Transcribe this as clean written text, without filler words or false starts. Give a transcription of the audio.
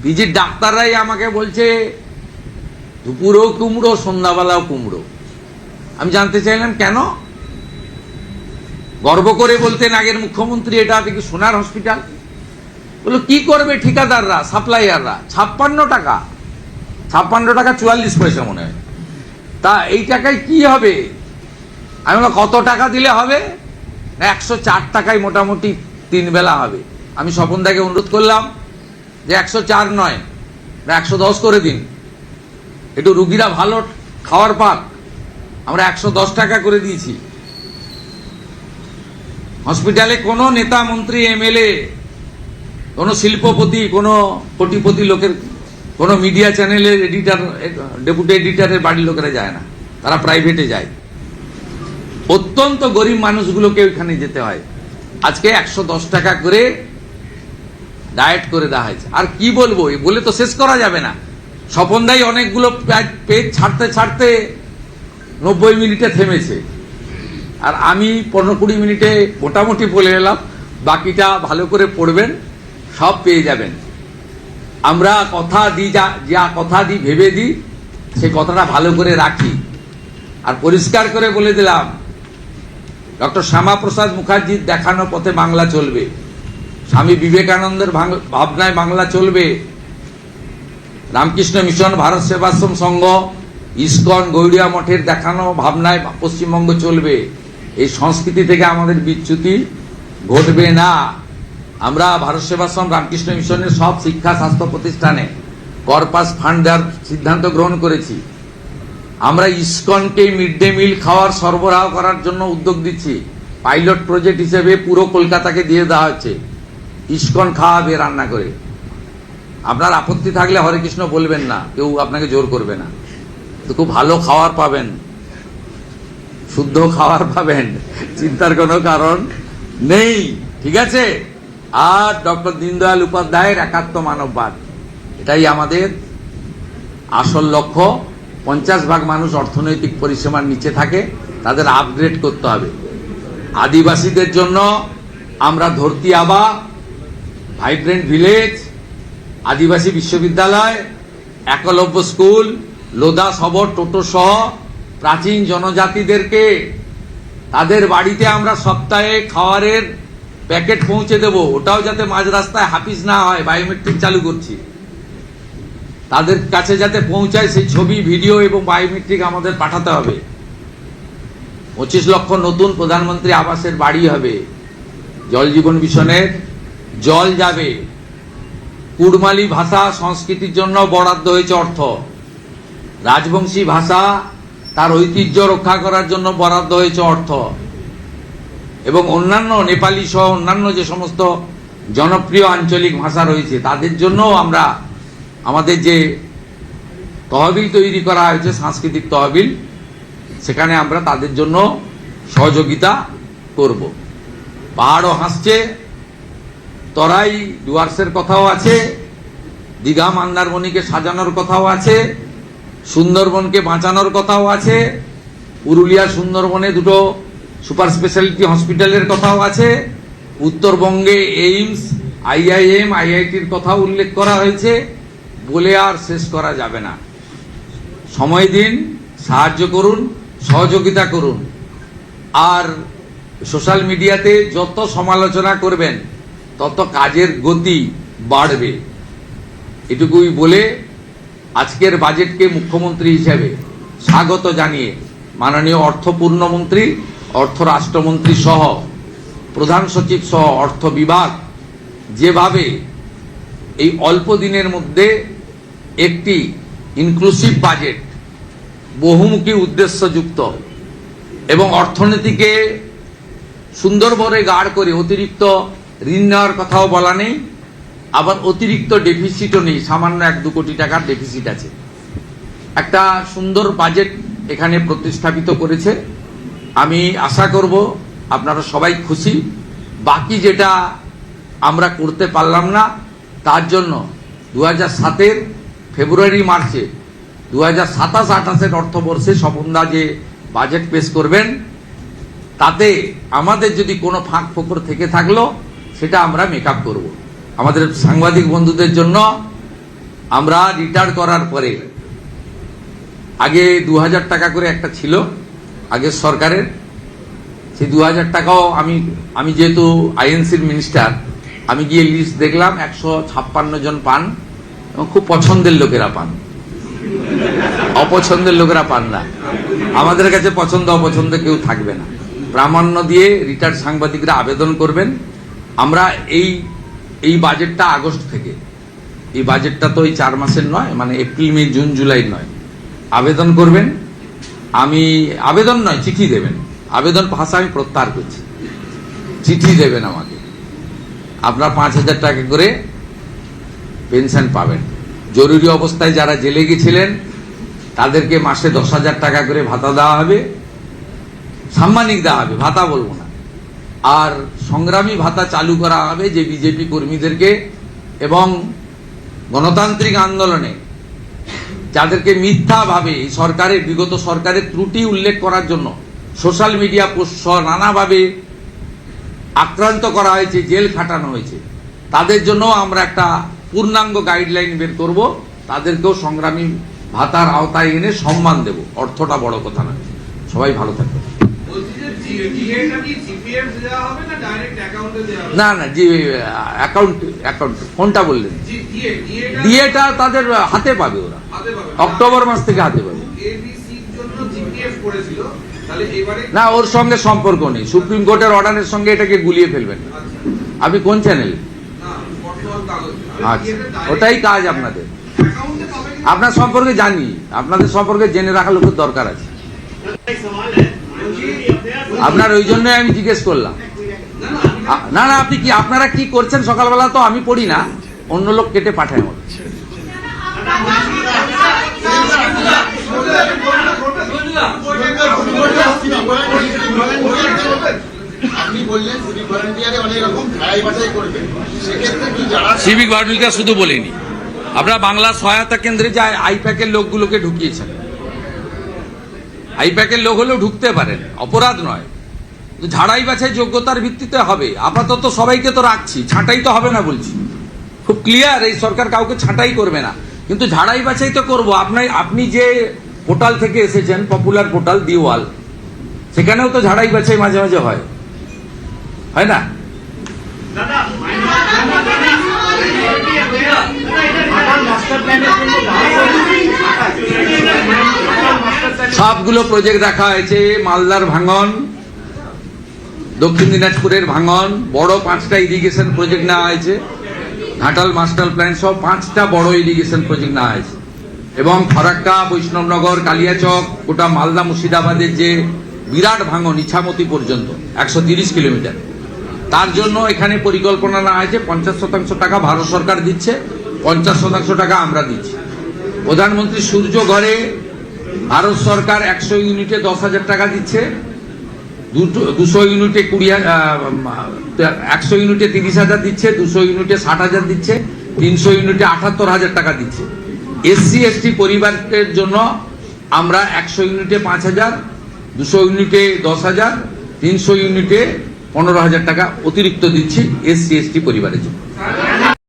পিজির ডাক্তাররাই আমাকে বলছে দুপুরেও কুমড়ো, সন্ধ্যাবেলাও কুমড়ো। আমি জানতে চাইলাম কেন? গর্ব করে বলতেন আগের মুখ্যমন্ত্রী, এটা দেখি সোনার হসপিটাল। বললো কি করবে ঠিকাদাররা, সাপ্লাইয়াররা? 56 টাকা, 56 টাকা 44 পয়সা মনে হয়। তা এই টাকায় কি হবে? আমি বললাম কত টাকা দিলে হবে? 104 টাকায় মোটামুটি 3 বেলা হবে। আমি স্বপনদাকে অনুরোধ করলাম যে 104 নয়, 110 করে দিন, একটু রুগীরা ভালো খাওয়ার পাক। আমরা 110 টাকা করে দিয়েছি। হসপিটালে কোনো নেতা, মন্ত্রী, এমএলএ, কোনো শিল্পপতি, কোনো কোটিপতি লোকের, কোনো মিডিয়া চ্যানেলের এডিটর, ডেপুটি এডিটরের বাড়ির লোকেরা যায় না, তারা প্রাইভেটে যায়। অত্যন্ত গরিব মানুষগুলোকে ওইখানে যেতে হয়। আজকে 110 টাকা করে ডায়েট করে দেওয়া হয়েছে। আর কি বলবো, বলে তো শেষ করা যাবে না। স্বপনদাই অনেকগুলো পেজ ছাড়তে ছাড়তে 90 মিনিটে থেমেছে, আর আমি 15-20 মিনিটে মোটামুটি বলে এলাম। বাকিটা ভালো করে পড়বেন, সব পেয়ে যাবেন। আমরা কথা দিই, যা কথা দিই, ভেবে দিই, সেই কথাটা ভালো করে রাখি। আর পরিষ্কার করে বলে দিলাম, ডক্টর শ্যামাপ্রসাদ মুখার্জির দেখানো পথে বাংলা চলবে, স্বামী বিবেকানন্দের ভাবনায় বাংলা চলবে, রামকৃষ্ণ মিশন, ভারত সেবাশ্রম সংঘ, ইসকন, গৌড়িয়া মঠের দেখানো ভাবনায় পশ্চিমবঙ্গ চলবে। এই সংস্কৃতি থেকে আমাদের বিচ্যুতি ঘটবে না। আমরা ভারত সেবাশ্রম, রামকৃষ্ণ মিশনের সব শিক্ষা স্বাস্থ্য প্রতিষ্ঠানে কর্পাস ফান্ড দেওয়ার সিদ্ধান্ত গ্রহণ করেছি। আমরা ইসকনকে মিড ডে মিল খাওয়ার সরবরাহ করার জন্য উদ্যোগ দিচ্ছি। পাইলট প্রজেক্ট হিসেবে পুরো কলকাতাকে দিয়ে দেওয়া হচ্ছে, ইসকন খাওয়াবে রান্না করে। আপনার আপত্তি থাকলে হরে কৃষ্ণ বলবেন না, কেউ আপনাকে জোর করবে না। তো খুব ভালো খাওয়ার পাবেন, শুদ্ধ খাওয়ার পাবেন, চিন্তার কোনো কারণ নেই, ঠিক আছে? আর ডক্টর দীনদয়াল উপাধ্যায়ের একাত্ম মানববাদ, এটাই আমাদের আসল লক্ষ্য। 50% মানুষ অর্থনৈতিক পরিসীমার নিচে থাকে, তাদের আপগ্রেড করতে হবে। আদিবাসীদের জন্য আমরা ধরতি আবা, ভাইব্রেন্ট ভিলেজ, আদিবাসী বিশ্ববিদ্যালয়, একলব্য স্কুল, লোদা সবর, টোটো সহ প্রাচীন জনজাতিদেরকে তাদের বাড়িতে আমরা সপ্তাহে খাবারের প্যাকেট পৌঁছে দেব। ওটাও যাতে মাঝ রাস্তায় হাফিজ না হয়, বায়োমেট্রিক চালু করছি, তাদের কাছে যাতে পৌঁছায় সেই ছবি, ভিডিও এবং বায়োমেট্রিক আমাদের পাঠাতে হবে। 25 লক্ষ নতুন প্রধানমন্ত্রী আবাসের বাড়ি হবে। জল জীবন মিশনের জল যাবে। কুড়মালি ভাষা সংস্কৃতির জন্য বরাদ্দ হয়েছে অর্থ। রাজবংশী ভাষা তার ঐতিহ্য রক্ষা করার জন্য বরাদ্দ হয়েছে অর্থ। এবং অন্যান্য নেপালি সহ অন্যান্য যে সমস্ত জনপ্রিয় আঞ্চলিক ভাষা রয়েছে তাদের জন্য আমরা আমাদের যে তহবিল তৈরি করা হয়েছে, সাংস্কৃতিক তহবিল, সেখানে আমরা তাদের জন্য সহযোগিতা করব। পাহাড়ও হাসছে, তরাই ডুয়ার্সের কথাও আছে, দীঘা মন্দারমণিকে সাজানোর কথাও আছে, সুন্দরবনকে বাঁচানোর কথাও আছে, পুরুলিয়া সুন্দরবনে 2টো সুপার স্পেশালিটি হসপিটালের কথাও আছে, উত্তরবঙ্গে এইমস, আইআইএম, আইআইটির কথাও উল্লেখ করা হয়েছে। বলে আর শেষ করা যাবে না। সময় দিন, সাহায্য করুন, সহযোগিতা করুন। আর সোশ্যাল মিডিয়াতে যত সমালোচনা করবেন তত কাজের গতি বাড়বে। এটুকুই বলে আজকের বাজেটকে মুখ্যমন্ত্রী হিসেবে স্বাগত জানিয়ে মাননীয় অর্থ পূর্ণমন্ত্রী, অর্থ রাষ্ট্রমন্ত্রী সহ প্রধান সচিব সহ অর্থ বিভাগ যেভাবে এই অল্প দিনের মধ্যে একটি ইনক্লুসিভ বাজেট, বহুমুখী উদ্দেশ্যযুক্ত এবং অর্থনীতিকে সুন্দরভাবে গাঢ় করে, অতিরিক্ত ঋণ নেওয়ার কথাও বলা নেই, আবার অতিরিক্ত ডেফিসিটও নেই, সামান্য 1-2 কোটি টাকার ডেফিসিট আছে। একটা সুন্দর বাজেট এখানে প্রতিস্থাপিত করেছে। আমি আশা করব আপনারা সবাই খুশি। বাকি যেটা আমরা করতে পারলাম না, তার জন্য 2007-এর ফেব্রুয়ারি মার্চে 2027-28-এর অর্থবর্ষে স্বপনদা যে বাজেট পেশ করবেন, তাতে আমাদের যদি কোনো ফাঁক ফোকর থেকে থাকলো সেটা আমরা মেকআপ করব। আমাদের সাংবাদিক বন্ধুদের জন্য আমরা রিটায়ার করার পরে আগে 2000 টাকা করে একটা ছিল আগের সরকারের, সেই 2000 টাকাও আমি যেহেতু আইএনসির মিনিস্টার, আমি গিয়ে লিস্ট দেখলাম 156 জন পান এবং খুব পছন্দের লোকেরা পান, অপছন্দের লোকেরা পান না। আমাদের কাছে পছন্দ অপছন্দ কেউ থাকবে না। প্রামাণ্য দিয়ে রিটায়ার্ড সাংবাদিকরা আবেদন করবেন। আমরা এই বাজেটটা আগস্ট থেকে, এই বাজেটটা তো এই 4 মাসের নয়, মানে এপ্রিল মে জুন জুলাই নয়, আবেদন করবেন। আবেদন নয়, চিঠি দেবেন। আবেদন ভাষা আমি প্রত্যাহার করছি, চিঠি দেবেন আমাকে। আপনার 5000 টাকা করে পেনশন পাবেন। জরুরি অবস্থায় যারা জেলে গেছিলেন তাদেরকে মাসে 10,000 টাকা করে ভাতা দেওয়া হবে, সাম্মানিক দেওয়া হবে, ভাতা বলবো না। আর সংগ্রামী ভাতা চালু করা হবে যে বিজেপি কর্মীদেরকে এবং গণতান্ত্রিক আন্দোলনে যাদেরকে মিথ্যাভাবে সরকারের, বিগত সরকারের ত্রুটি উল্লেখ করার জন্য সোশ্যাল মিডিয়া পোস্ট নানাভাবে আক্রান্ত করা হয়েছে, জেল খাটানো হয়েছে, তাদের জন্য আমরা একটা পূর্ণাঙ্গ গাইডলাইন বের করব। তাদেরকেও সংগ্রামী ভাতার আওতায় এনে সম্মান দেব। অর্থটা বড় কথা না। সবাই ভালো থাকবে। না না, জি অ্যাকাউন্ট কোনটা বললেন? ডিএটা তাদের হাতে পাবে, ওরা অক্টোবর মাস থেকে হাতে পাবে। না, ওর সঙ্গে সম্পর্ক নেই। সুপ্রিম কোর্টের অর্ডারের সঙ্গে এটাকে গুলিয়ে ফেলবেন না। আপনি কোন চ্যানেল? আচ্ছা, ওটাই কাজ আপনাদের। আপনার সম্পর্কে জানি, আপনাদের সম্পর্কে জেনে রাখা লোকের দরকার আছে। আপনার ওই জন্য আমি জিজ্ঞেস করলাম। না না, আপনি কি, আপনারা কি করছেন সকালবেলা তো আমি পড়ি না, অন্য লোক কেটে পাঠায় আমার। সিভিক ভলান্টিয়ার শুধু বলিনি, আমরা বাংলা সহায়তা কেন্দ্রে যে আইপ্যাকের লোকগুলোকে ঢুকিয়েছেন। আইপ্যাকের লোক হলেও ঢুকতে পারেন, অপরাধ নয়। ঝাড়াই বাছাই যোগ্যতার ভিত্তিতে হবে। আপাতত সবাইকে তো রাখছি, ছাঁটাই তো হবে না বলছি, খুব ক্লিয়ার। এই সরকার কাউকে ছাঁটাই করবে না, কিন্তু ঝাড়াই বাছাই তো করবো। আপনি যে পোর্টাল থেকে এসেছেন, পপুলার পোর্টাল দিওয়াল, সেখানেও তো ঝাড়াই বাছাই মাঝে মাঝে হয় না? সবগুলো প্রজেক্ট দেখা হয়েছে। মালদার ভাঙন, দক্ষিণ দিনাজপুরের ভাঙন, বড় 5টা ইরিগেশন প্রজেক্ট নেওয়া হয়েছে। ঘাটাল মাস্টার প্ল্যান সহ 5টা বড় ইরিগেশন প্রজেক্ট নেওয়া হয়েছে। এবং ফারাক্কা, বৈষ্ণবনগর, কালিয়াচক, গোটা মালদা মুর্শিদাবাদের যে বিরাট ভাঙন ইছামতি পর্যন্ত 130 কিলোমিটার, তার জন্য এখানে পরিকল্পনা নেওয়া হয়েছে। 50% টাকা ভারত সরকার দিচ্ছে, 50% টাকা আমরা দিচ্ছি। প্রধানমন্ত্রী সূর্য ঘরে ভারত সরকার 100 ইউনিটে 10,000 টাকা দিচ্ছে, 200 ইউনিটে 100 ইউনিটে 30,000 দিচ্ছে, 200 ইউনিটে 60,000 দিচ্ছে, 300 ইউনিটে 78,000 টাকা দিচ্ছে। এসসি এসটি পরিবারের জন্য আমরা 100 ইউনিটে 5,000, 200 ইউনিটে 10,000, 300 ইউনিটে 15,000 টাকা অতিরিক্ত দিচ্ছি এসসি এসটি পরিবারের জন্য।